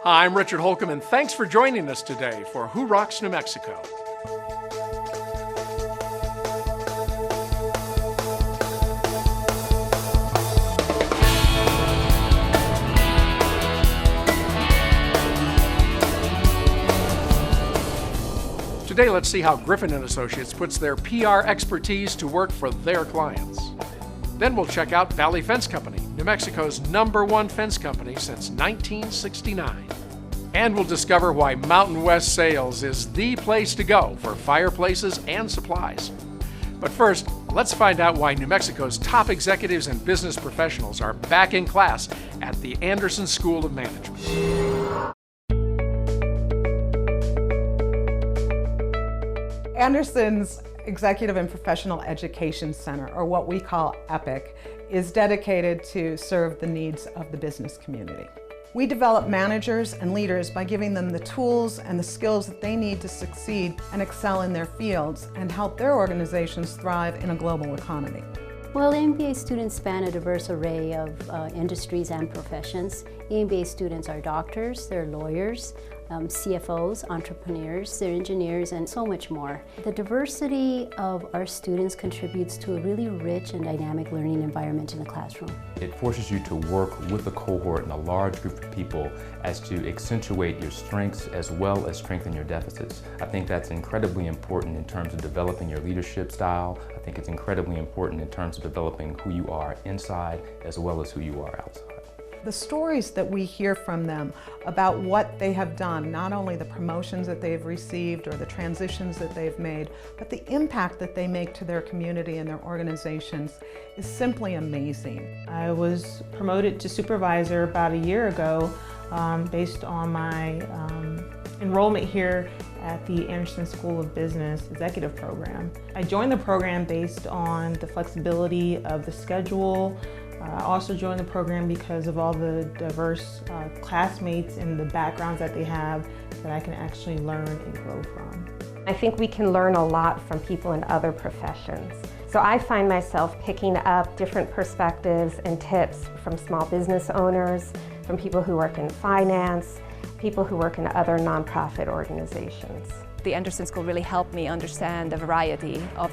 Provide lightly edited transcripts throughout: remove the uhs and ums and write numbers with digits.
Hi, I'm Richard Holcomb, and thanks for joining us today for Who Rocks New Mexico? Today, let's see how Griffin & Associates puts their PR expertise to work for their clients. Then we'll check out Valley Fence Company, New Mexico's #1 fence company since 1969. And we'll discover why Mountain West Sales is the place to go for fireplaces and supplies. But first, let's find out why New Mexico's top executives and business professionals are back in class at the Anderson School of Management. Anderson's Executive and Professional Education Center, or what we call EPIC, is dedicated to serve the needs of the business community. We develop managers and leaders by giving them the tools and the skills that they need to succeed and excel in their fields and help their organizations thrive in a global economy. Well, MBA students span a diverse array of industries and professions. MBA students are doctors, they're lawyers, CFOs, entrepreneurs, they're engineers, and so much more. The diversity of our students contributes to a really rich and dynamic learning environment in the classroom. It forces you to work with a cohort and a large group of people as to accentuate your strengths as well as strengthen your deficits. I think that's incredibly important in terms of developing your leadership style. I think it's incredibly important in terms of developing who you are inside as well as who you are outside. The stories that we hear from them about what they have done, not only the promotions that they've received or the transitions that they've made, but the impact that they make to their community and their organizations is simply amazing. I was promoted to supervisor about a year ago based on my enrollment here at the Anderson School of Business Executive Program. I joined the program based on the flexibility of the schedule. I also joined the program because of all the diverse classmates and the backgrounds that they have that I can actually learn and grow from. I think we can learn a lot from people in other professions. So I find myself picking up different perspectives and tips from small business owners, from people who work in finance, people who work in other nonprofit organizations. The Anderson School really helped me understand the variety of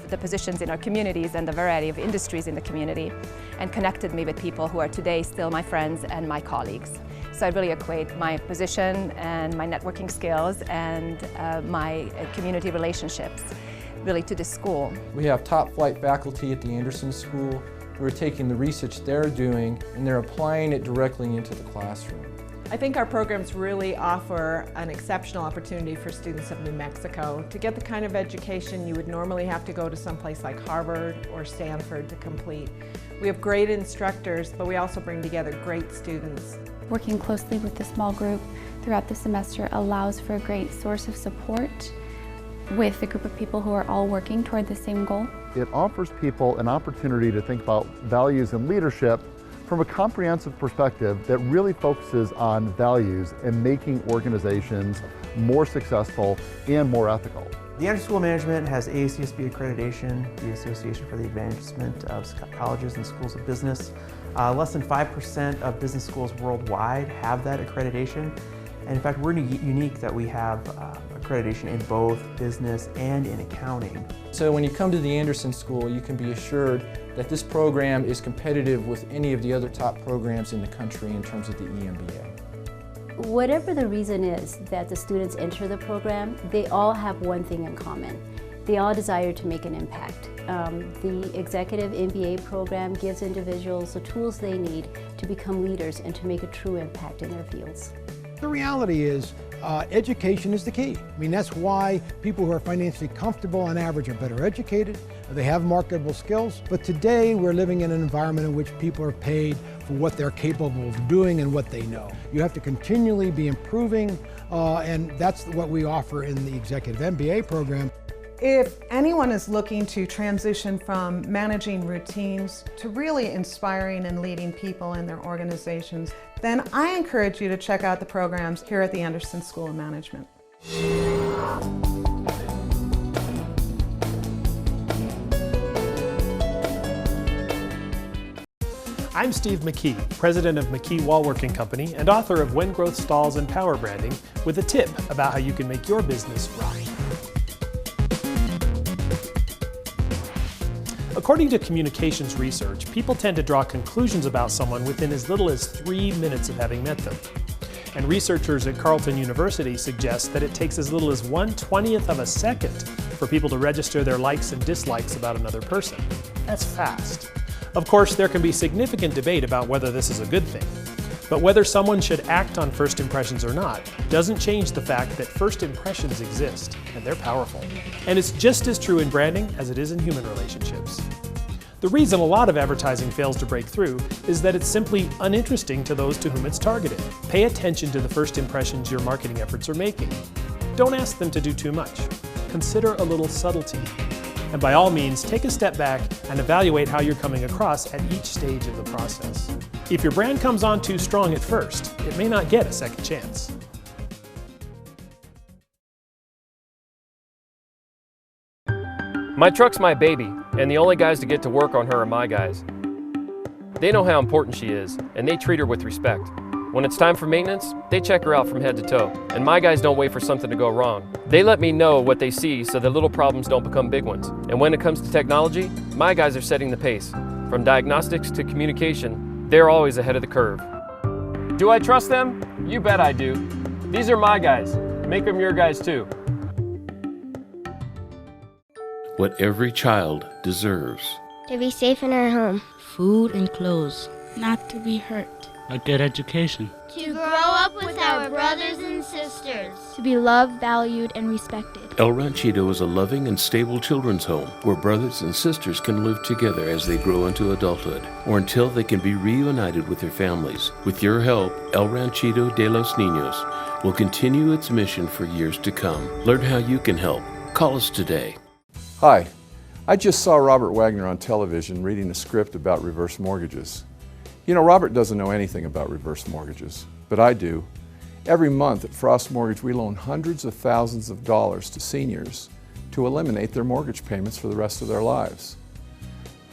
the positions in our communities and the variety of industries in the community, and connected me with people who are today still my friends and my colleagues. So I really equate my position and my networking skills and my community relationships really to this school. We have top flight faculty at the Anderson School who are taking the research they're doing and they're applying it directly into the classroom. I think our programs really offer an exceptional opportunity for students of New Mexico to get the kind of education you would normally have to go to someplace like Harvard or Stanford to complete. We have great instructors, but we also bring together great students. Working closely with the small group throughout the semester allows for a great source of support with a group of people who are all working toward the same goal. It offers people an opportunity to think about values and leadership from a comprehensive perspective that really focuses on values and making organizations more successful and more ethical. The Anderson School of Management has AACSB accreditation, the Association for the Advancement of Colleges and Schools of Business. Less than 5% of business schools worldwide have that accreditation. And in fact, we're unique that we have accreditation in both business and in accounting. So when you come to the Anderson School, you can be assured that this program is competitive with any of the other top programs in the country in terms of the EMBA. Whatever the reason is that the students enter the program, they all have one thing in common. They all desire to make an impact. The Executive MBA program gives individuals the tools they need to become leaders and to make a true impact in their fields. The reality is education is the key. I mean, that's why people who are financially comfortable on average are better educated, they have marketable skills. But today we're living in an environment in which people are paid for what they're capable of doing and what they know. You have to continually be improving, and that's what we offer in the Executive MBA program. If anyone is looking to transition from managing routines to really inspiring and leading people in their organizations, then I encourage you to check out the programs here at the Anderson School of Management. I'm Steve McKee, president of McKee Wallworking Company and author of When Growth Stalls and Power Branding, with a tip about how you can make your business rock. According to communications research, people tend to draw conclusions about someone within as little as 3 minutes of having met them. And researchers at Carleton University suggest that it takes as little as 1/20th of a second for people to register their likes and dislikes about another person. That's fast. Of course, there can be significant debate about whether this is a good thing. But whether someone should act on first impressions or not doesn't change the fact that first impressions exist, and they're powerful. And it's just as true in branding as it is in human relationships. The reason a lot of advertising fails to break through is that it's simply uninteresting to those to whom it's targeted. Pay attention to the first impressions your marketing efforts are making. Don't ask them to do too much. Consider a little subtlety. And by all means, take a step back and evaluate how you're coming across at each stage of the process. If your brand comes on too strong at first, it may not get a second chance. My truck's my baby, and the only guys to get to work on her are my guys. They know how important she is, and they treat her with respect. When it's time for maintenance, they check her out from head to toe, and my guys don't wait for something to go wrong. They let me know what they see so that little problems don't become big ones. And when it comes to technology, my guys are setting the pace. From diagnostics to communication, they're always ahead of the curve. Do I trust them? You bet I do. These are my guys. Make them your guys too. What every child deserves. To be safe in our home. Food and clothes. Not to be hurt. A good education. To grow up with our brothers and sisters. To be loved, valued, and respected. El Ranchito is a loving and stable children's home where brothers and sisters can live together as they grow into adulthood or until they can be reunited with their families. With your help, El Ranchito de los Niños will continue its mission for years to come. Learn how you can help. Call us today. Hi, I just saw Robert Wagner on television reading a script about reverse mortgages. You know, Robert doesn't know anything about reverse mortgages, but I do. Every month at Frost Mortgage, we loan hundreds of thousands of dollars to seniors to eliminate their mortgage payments for the rest of their lives.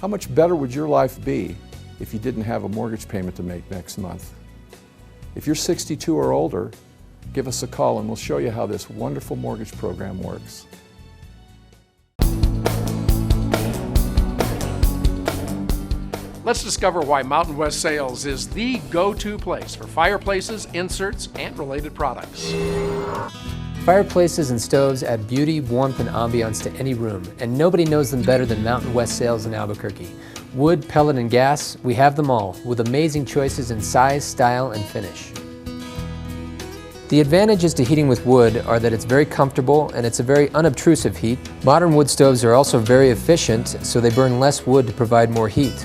How much better would your life be if you didn't have a mortgage payment to make next month? If you're 62 or older, give us a call and we'll show you how this wonderful mortgage program works. Let's discover why Mountain West Sales is the go-to place for fireplaces, inserts, and related products. Fireplaces and stoves add beauty, warmth, and ambiance to any room, and nobody knows them better than Mountain West Sales in Albuquerque. Wood, pellet, and gas, we have them all, with amazing choices in size, style, and finish. The advantages to heating with wood are that it's very comfortable and it's a very unobtrusive heat. Modern wood stoves are also very efficient, so they burn less wood to provide more heat.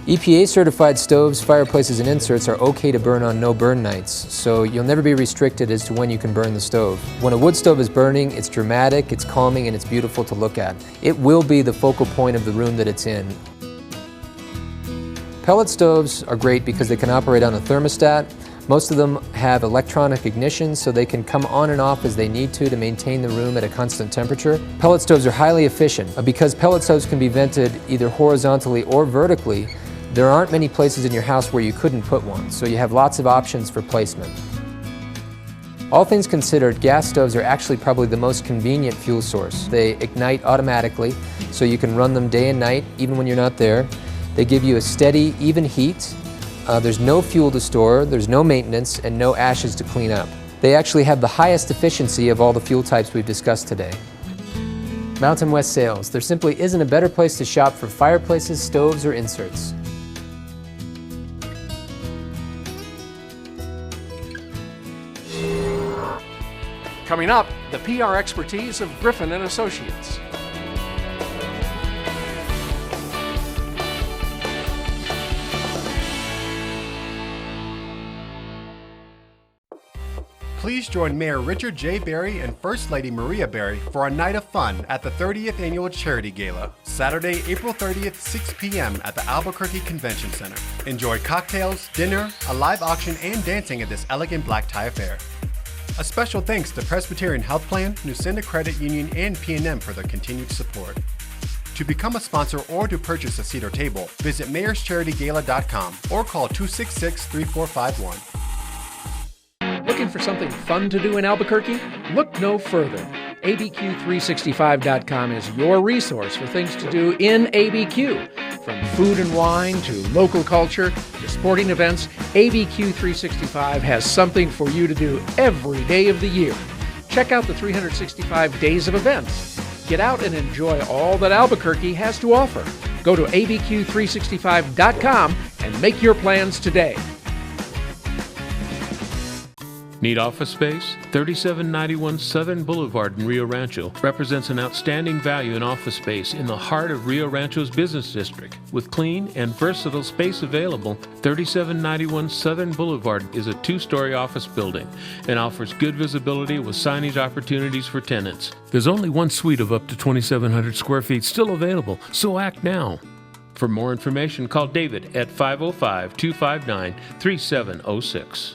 EPA certified stoves, fireplaces, and inserts are okay to burn on no burn nights, so you'll never be restricted as to when you can burn the stove. When a wood stove is burning, it's dramatic, it's calming, and it's beautiful to look at. It will be the focal point of the room that it's in. Pellet stoves are great because they can operate on a thermostat. Most of them have electronic ignition, so they can come on and off as they need to maintain the room at a constant temperature. Pellet stoves are highly efficient. Because pellet stoves can be vented either horizontally or vertically, there aren't many places in your house where you couldn't put one, so you have lots of options for placement. All things considered, gas stoves are actually probably the most convenient fuel source. They ignite automatically, so you can run them day and night, even when you're not there. They give you a steady, even heat. There's no fuel to store, there's no maintenance, and no ashes to clean up. They actually have the highest efficiency of all the fuel types we've discussed today. Mountain West Sales. There simply isn't a better place to shop for fireplaces, stoves, or inserts. Coming up, the PR expertise of Griffin & Associates. Please join Mayor Richard J. Barry and First Lady Maria Barry for a night of fun at the 30th Annual Charity Gala, Saturday, April 30th, 6 p.m. at the Albuquerque Convention Center. Enjoy cocktails, dinner, a live auction, and dancing at this elegant black tie affair. A special thanks to Presbyterian Health Plan, Nucinda Credit Union, and P&M for their continued support. To become a sponsor or to purchase a seat or table, visit mayorscharitigala.com or call 266-3451. Looking for something fun to do in Albuquerque? Look no further. ABQ365.com is your resource for things to do in ABQ. From food and wine to local culture to sporting events, ABQ365 has something for you to do every day of the year. Check out the 365 days of events. Get out and enjoy all that Albuquerque has to offer. Go to abq365.com and make your plans today. Need office space? 3791 Southern Boulevard in Rio Rancho represents an outstanding value in office space in the heart of Rio Rancho's business district. With clean and versatile space available, 3791 Southern Boulevard is a 2-story office building and offers good visibility with signage opportunities for tenants. There's only one suite of up to 2,700 square feet still available, so act now. For more information, call David at 505-259-3706.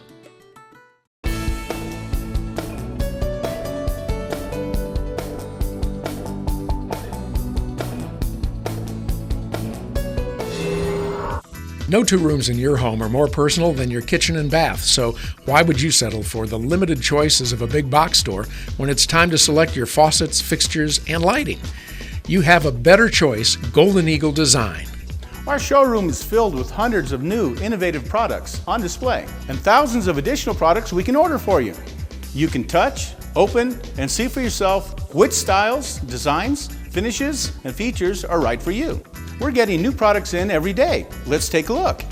No two rooms in your home are more personal than your kitchen and bath, so why would you settle for the limited choices of a big box store when it's time to select your faucets, fixtures, and lighting? You have a better choice, Golden Eagle Design. Our showroom is filled with hundreds of new, innovative products on display and thousands of additional products we can order for you. You can touch, open, and see for yourself which styles, designs, finishes, and features are right for you. We're getting new products in every day. Let's take a look.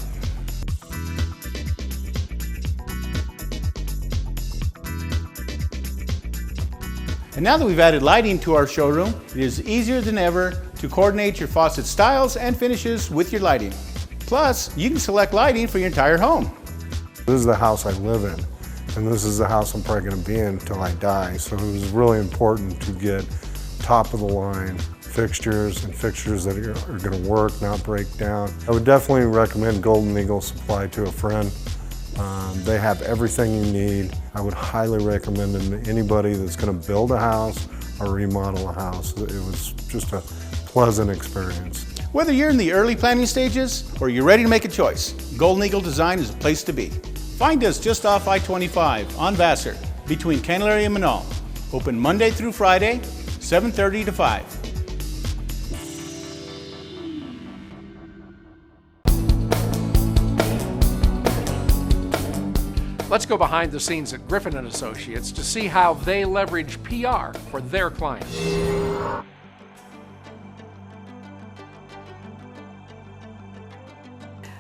And now that we've added lighting to our showroom, it is easier than ever to coordinate your faucet styles and finishes with your lighting. Plus, you can select lighting for your entire home. This is the house I live in, and this is the house I'm probably going to be in until I die. So it was really important to get top of the line fixtures and fixtures that are going to work, not break down. I would definitely recommend Golden Eagle Supply to a friend. They have everything you need. I would highly recommend them to anybody that's going to build a house or remodel a house. It was just a pleasant experience. Whether you're in the early planning stages or you're ready to make a choice, Golden Eagle Design is a place to be. Find us just off I-25 on Vassar between Candelaria and Manal. Open Monday through Friday, 7:30 to 5. Let's go behind the scenes at Griffin & Associates to see how they leverage PR for their clients.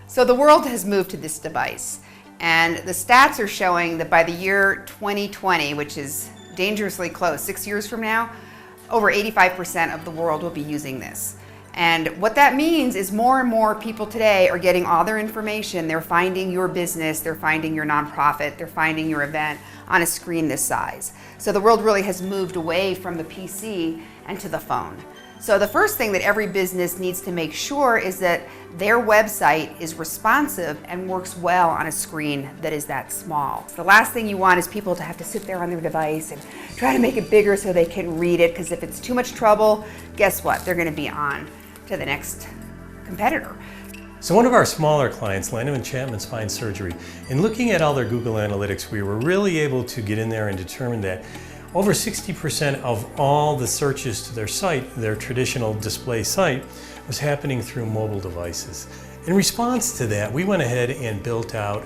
So the world has moved to this device, and the stats are showing that by the year 2020, which is dangerously close, 6 years from now, over 85% of the world will be using this. And what that means is more and more people today are getting all their information. They're finding your business, they're finding your nonprofit, they're finding your event on a screen this size. So the world really has moved away from the PC and to the phone. So the first thing that every business needs to make sure is that their website is responsive and works well on a screen that is that small. So the last thing you want is people to have to sit there on their device and try to make it bigger so they can read it, because if it's too much trouble, guess what? They're going to be on to the next competitor. So one of our smaller clients, Land of Enchantment Spine Surgery, in looking at all their Google Analytics, we were really able to get in there and determine that over 60% of all the searches to their site, their traditional display site, was happening through mobile devices. In response to that, we went ahead and built out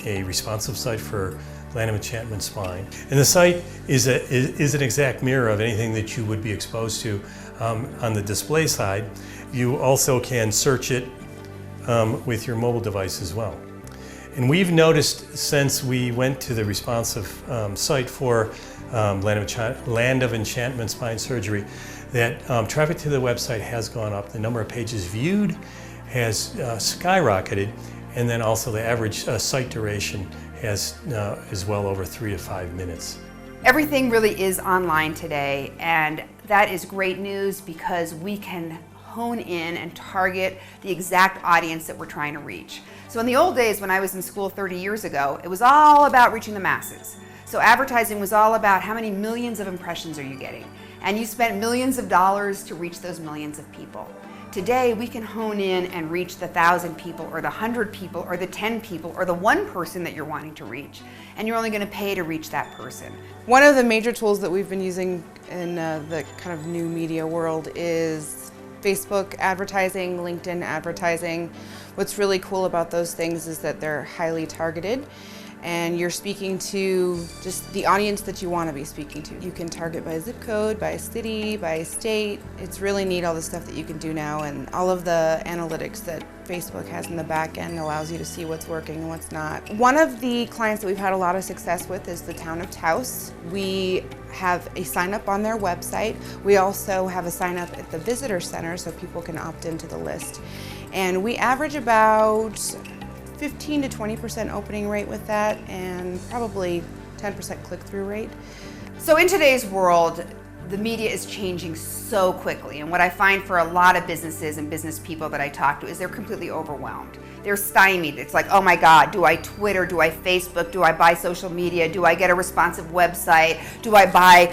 a responsive site for Land of Enchantment Spine. And the site is an exact mirror of anything that you would be exposed to on the display side. You also can search it with your mobile device as well. And we've noticed since we went to the responsive site for Land of Enchantment Spine Surgery that traffic to the website has gone up. The number of pages viewed has skyrocketed, and then also the average site duration is well over 3 to 5 minutes. Everything really is online today, and that is great news because we can hone in and target the exact audience that we're trying to reach. So in the old days when I was in school 30 years ago, it was all about reaching the masses. So advertising was all about how many millions of impressions are you getting. and you spent millions of dollars to reach those millions of people. Today, we can hone in and reach the 1,000 people or the 100 people or the 10 people or the one person that you're wanting to reach, and you're only going to pay to reach that person. One of the major tools that we've been using in the kind of new media world is Facebook advertising, LinkedIn advertising. What's really cool about those things is that they're highly targeted, and you're speaking to just the audience that you want to be speaking to. You can target by zip code, by city, by state. It's really neat, all the stuff that you can do now, and all of the analytics that Facebook has in the back end allows you to see what's working and what's not. One of the clients that we've had a lot of success with is the town of Taos. We have a sign up on their website. We also have a sign up at the visitor center so people can opt into the list. And we average about 15 to 20% opening rate with that, and probably 10% click-through rate. So in today's world, the media is changing so quickly, and what I find for a lot of businesses and business people that I talk to is they're completely overwhelmed. They're stymied. It's like, oh my God, do I Twitter, do I Facebook, do I buy social media, do I get a responsive website, do I buy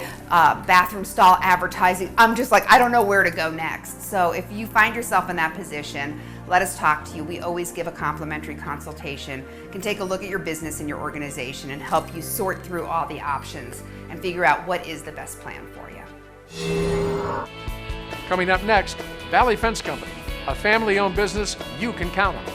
bathroom stall advertising? I'm just like, I don't know where to go next. So if you find yourself in that position, let us talk to you. We always give a complimentary consultation, can take a look at your business and your organization and help you sort through all the options and figure out what is the best plan for you. Coming up next, Valley Fence Company, a family-owned business you can count on.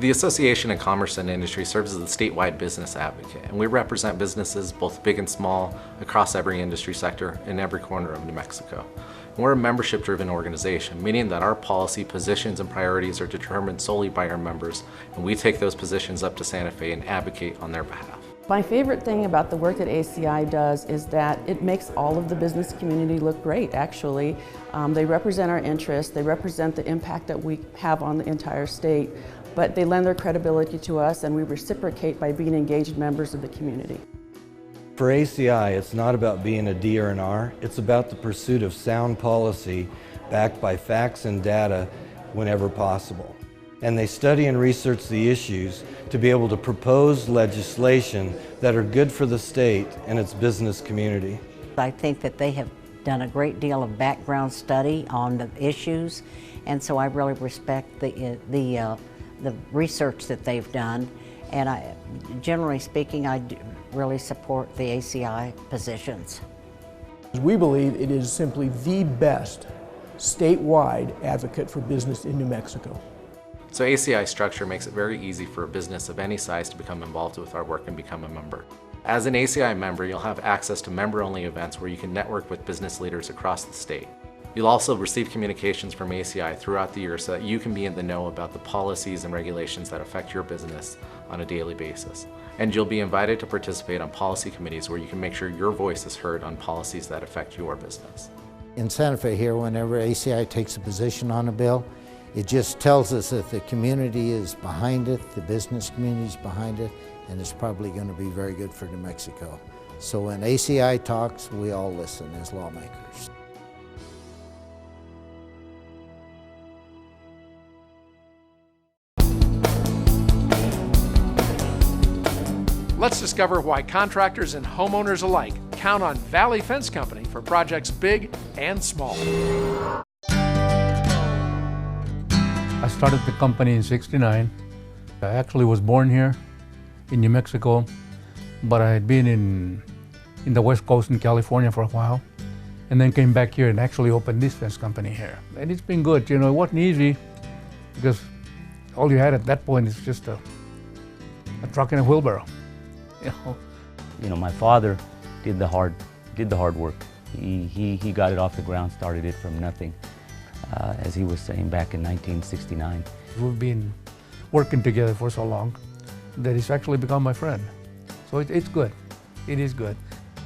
The Association of Commerce and Industry serves as a statewide business advocate, and we represent businesses both big and small across every industry sector in every corner of New Mexico. And we're a membership-driven organization, meaning that our policy, positions, and priorities are determined solely by our members, and we take those positions up to Santa Fe and advocate on their behalf. My favorite thing about the work that ACI does is that it makes all of the business community look great, actually. They represent our interests, they represent the impact that we have on the entire state, but they lend their credibility to us, and we reciprocate by being engaged members of the community. For ACI, it's not about being a D or an R, it's about the pursuit of sound policy backed by facts and data whenever possible. And they study and research the issues to be able to propose legislation that are good for the state and its business community. I think that they have done a great deal of background study on the issues, and so I really respect the research that they've done, and generally speaking, I really support the ACI positions. We believe it is simply the best statewide advocate for business in New Mexico. So ACI structure makes it very easy for a business of any size to become involved with our work and become a member. As an ACI member, you'll have access to member-only events where you can network with business leaders across the state. You'll also receive communications from ACI throughout the year so that you can be in the know about the policies and regulations that affect your business on a daily basis. And you'll be invited to participate on policy committees where you can make sure your voice is heard on policies that affect your business. In Santa Fe here, whenever ACI takes a position on a bill, it just tells us that the community is behind it, the business community is behind it, and it's probably going to be very good for New Mexico. So when ACI talks, we all listen as lawmakers. Let's discover why contractors and homeowners alike count on Valley Fence Company for projects big and small. I started the company in '69. I actually was born here in New Mexico, but I had been in the West Coast in California for a while, and then came back here and actually opened this fence company here. And it's been good. You know, it wasn't easy because all you had at that point is just a truck and a wheelbarrow. You know, my father did the hard work. He got it off the ground, started it from nothing, as he was saying back in 1969. We've been working together for so long that he's actually become my friend. So it's good. It is good.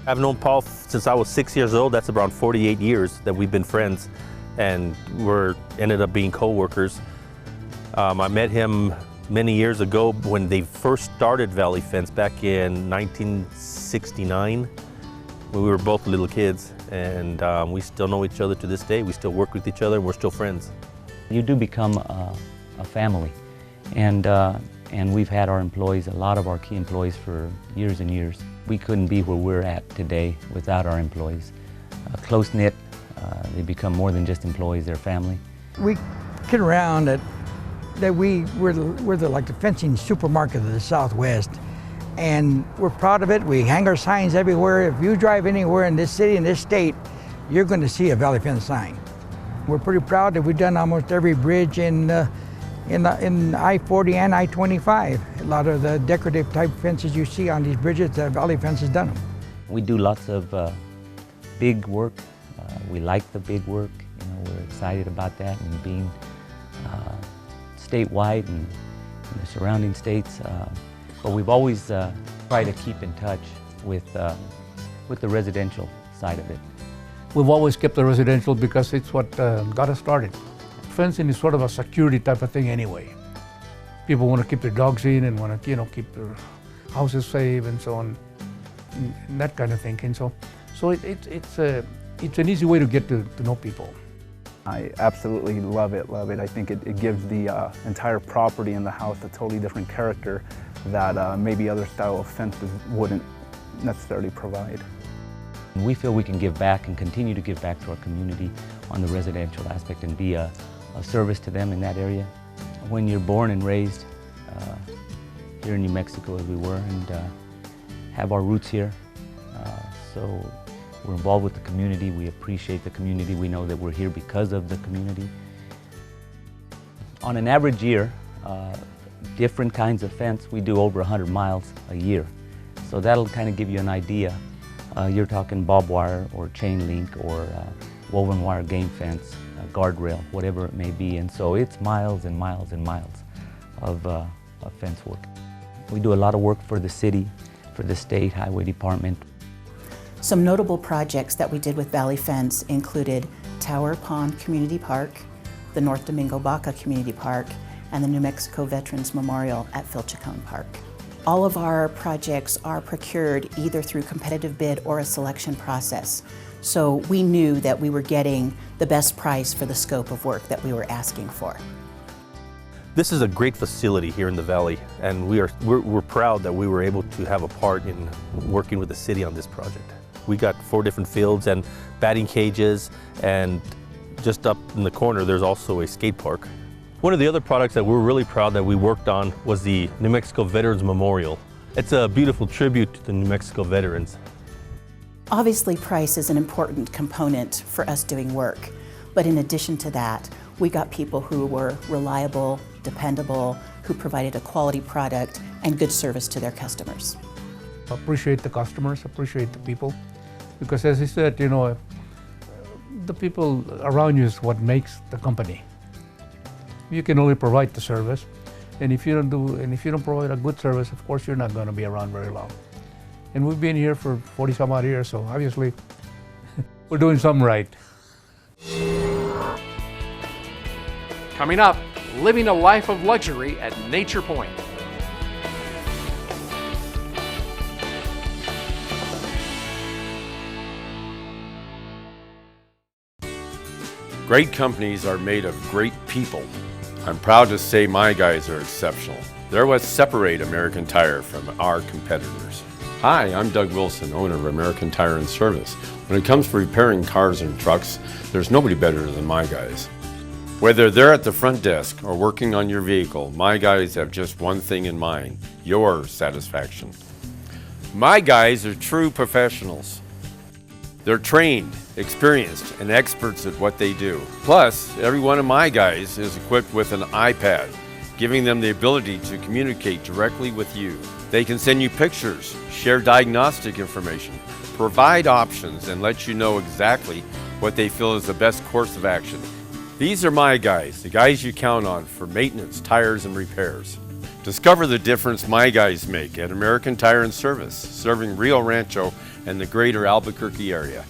I've known Paul since I was 6 years old. That's around 48 years that we've been friends, and we're ended up being co-workers. I met him many years ago when they first started Valley Fence back in 1969, when we were both little kids, and we still know each other to this day. We still work with each other, and we're still friends. You do become a family, And we've had our employees, a lot of our key employees, for years and years. We couldn't be where we're at today without our employees. Close-knit, they become more than just employees, they're family. We kid around that we're like the fencing supermarket of the Southwest, and we're proud of it. We hang our signs everywhere. If you drive anywhere in this city, in this state, you're going to see a Valley Fence sign. We're pretty proud that we've done almost every bridge in I-40 and I-25. A lot of the decorative type fences you see on these bridges, Valley Fence has done them. We do lots of big work. We like the big work. We're excited about that, and being statewide and in the surrounding states. But we've always tried to keep in touch with the residential side of it. We've always kept the residential because it's what got us started. Fencing is sort of a security type of thing anyway. People want to keep their dogs in and want to, keep their houses safe and so on, and that kind of thing. And so it's an easy way to get to know people. I absolutely love it. I think it gives the entire property and the house a totally different character that maybe other style of fences wouldn't necessarily provide. We feel we can give back and continue to give back to our community on the residential aspect and be a service to them in that area. When you're born and raised here in New Mexico, as we were, and have our roots here, so we're involved with the community. We appreciate the community. We know that we're here because of the community. On an average year, different kinds of fence, we do over 100 miles a year. So that'll kind of give you an idea. You're talking barbed wire or chain link or woven wire game fence, guardrail, whatever it may be. And so it's miles and miles and miles of fence work. We do a lot of work for the city, for the state highway department. Some notable projects that we did with Valley Fence included Tower Pond Community Park, the North Domingo Baca Community Park, and the New Mexico Veterans Memorial at Phil Chacon Park. All of our projects are procured either through competitive bid or a selection process. So we knew that we were getting the best price for the scope of work that we were asking for. This is a great facility here in the Valley, and we're proud that we were able to have a part in working with the city on this project. We got 4 different fields and batting cages, and just up in the corner there's also a skate park. One of the other products that we're really proud that we worked on was the New Mexico Veterans Memorial. It's a beautiful tribute to the New Mexico veterans. Obviously, price is an important component for us doing work, but in addition to that, we got people who were reliable, dependable, who provided a quality product and good service to their customers. Appreciate the customers, appreciate the people, because as I said, the people around you is what makes the company. You can only provide the service, and if you don't provide a good service, of course you're not going to be around very long. And we've been here for 40 some odd years, so obviously we're doing something right. Coming up, living a life of luxury at Nature Point. Great companies are made of great people. I'm proud to say my guys are exceptional. They're what separate American Tire from our competitors. Hi, I'm Doug Wilson, owner of American Tire and Service. When it comes to repairing cars and trucks, there's nobody better than my guys. Whether they're at the front desk or working on your vehicle, my guys have just one thing in mind: your satisfaction. My guys are true professionals. They're trained, experienced, and experts at what they do. Plus, every one of my guys is equipped with an iPad, giving them the ability to communicate directly with you. They can send you pictures, share diagnostic information, provide options, and let you know exactly what they feel is the best course of action. These are my guys, the guys you count on for maintenance, tires, and repairs. Discover the difference my guys make at American Tire and Service, serving Rio Rancho and the greater Albuquerque area.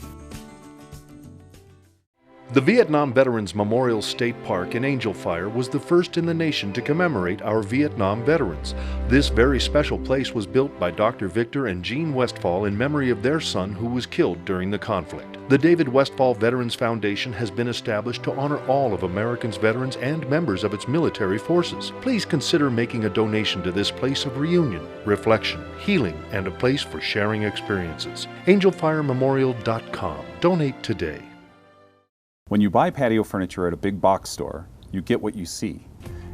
The Vietnam Veterans Memorial State Park in Angel Fire was the first in the nation to commemorate our Vietnam veterans. This very special place was built by Dr. Victor and Jean Westphal in memory of their son who was killed during the conflict. The David Westphal Veterans Foundation has been established to honor all of America's veterans and members of its military forces. Please consider making a donation to this place of reunion, reflection, healing, and a place for sharing experiences. AngelFireMemorial.com. Donate today. When you buy patio furniture at a big box store, you get what you see.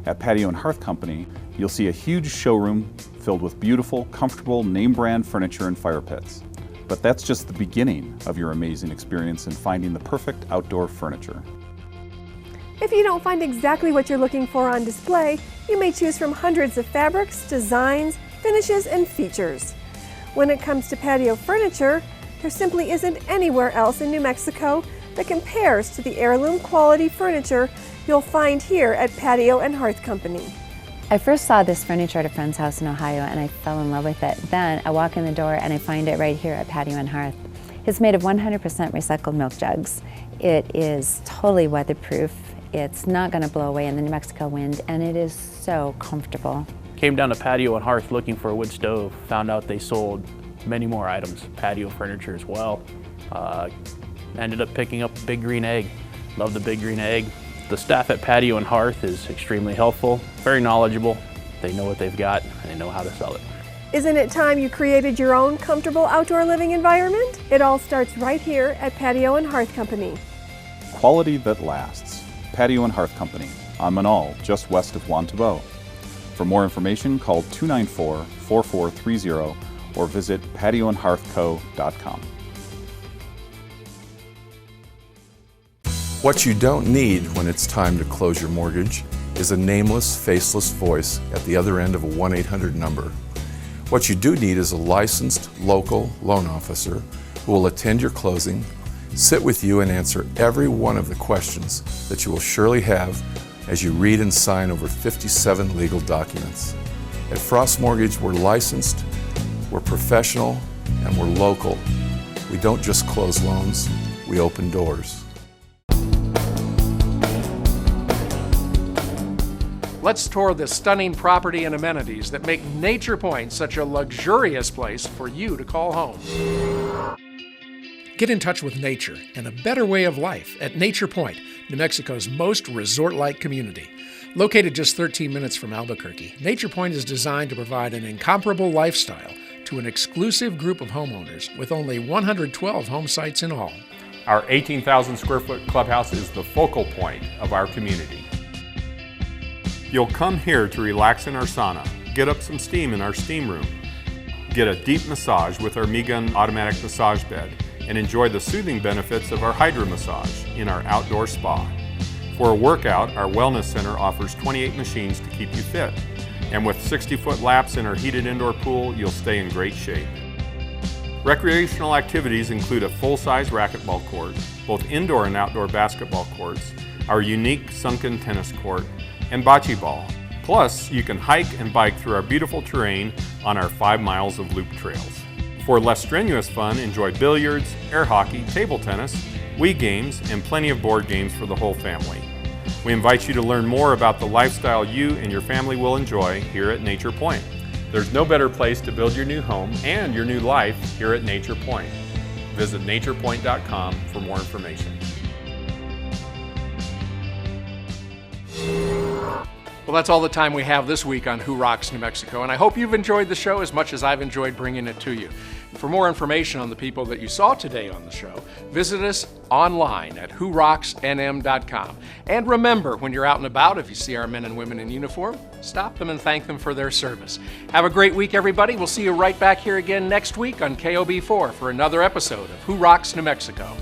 At Patio and Hearth Company, you'll see a huge showroom filled with beautiful, comfortable, name-brand furniture and fire pits. But that's just the beginning of your amazing experience in finding the perfect outdoor furniture. If you don't find exactly what you're looking for on display, you may choose from hundreds of fabrics, designs, finishes, and features. When it comes to patio furniture, there simply isn't anywhere else in New Mexico that compares to the heirloom quality furniture you'll find here at Patio and Hearth Company. I first saw this furniture at a friend's house in Ohio and I fell in love with it. Then I walk in the door and I find it right here at Patio and Hearth. It's made of 100% recycled milk jugs. It is totally weatherproof. It's not going to blow away in the New Mexico wind, and it is so comfortable. Came down to Patio and Hearth looking for a wood stove. Found out they sold many more items, patio furniture as well. Ended up picking up a Big Green Egg. Love the Big Green Egg. The staff at Patio and Hearth is extremely helpful, very knowledgeable. They know what they've got and they know how to sell it. Isn't it time you created your own comfortable outdoor living environment? It all starts right here at Patio and Hearth Company. Quality that lasts. Patio and Hearth Company on Manal, just west of Juan Tabo. For more information, call 294-4430 or visit patioandhearthco.com. What you don't need when it's time to close your mortgage is a nameless, faceless voice at the other end of a 1-800 number. What you do need is a licensed local loan officer who will attend your closing, sit with you and answer every one of the questions that you will surely have as you read and sign over 57 legal documents. At Frost Mortgage, we're licensed, we're professional, and we're local. We don't just close loans, we open doors. Let's tour the stunning property and amenities that make Nature Point such a luxurious place for you to call home. Get in touch with nature and a better way of life at Nature Point, New Mexico's most resort-like community. Located just 13 minutes from Albuquerque, Nature Point is designed to provide an incomparable lifestyle to an exclusive group of homeowners with only 112 home sites in all. Our 18,000 square foot clubhouse is the focal point of our community. You'll come here to relax in our sauna, get up some steam in our steam room, get a deep massage with our Mi-Gun automatic massage bed, and enjoy the soothing benefits of our Hydra massage in our outdoor spa. For a workout, our wellness center offers 28 machines to keep you fit. And with 60-foot laps in our heated indoor pool, you'll stay in great shape. Recreational activities include a full-size racquetball court, both indoor and outdoor basketball courts, our unique sunken tennis court, and bocce ball. Plus, you can hike and bike through our beautiful terrain on our 5 miles of loop trails. For less strenuous fun, enjoy billiards, air hockey, table tennis, Wii games, and plenty of board games for the whole family. We invite you to learn more about the lifestyle you and your family will enjoy here at Nature Point. There's no better place to build your new home and your new life here at Nature Point. Visit naturepoint.com for more information. Well, that's all the time we have this week on Who Rocks New Mexico, and I hope you've enjoyed the show as much as I've enjoyed bringing it to you. For more information on the people that you saw today on the show, visit us online at whorocksnm.com. And remember, when you're out and about, if you see our men and women in uniform, stop them and thank them for their service. Have a great week, everybody. We'll see you right back here again next week on KOB4 for another episode of Who Rocks New Mexico.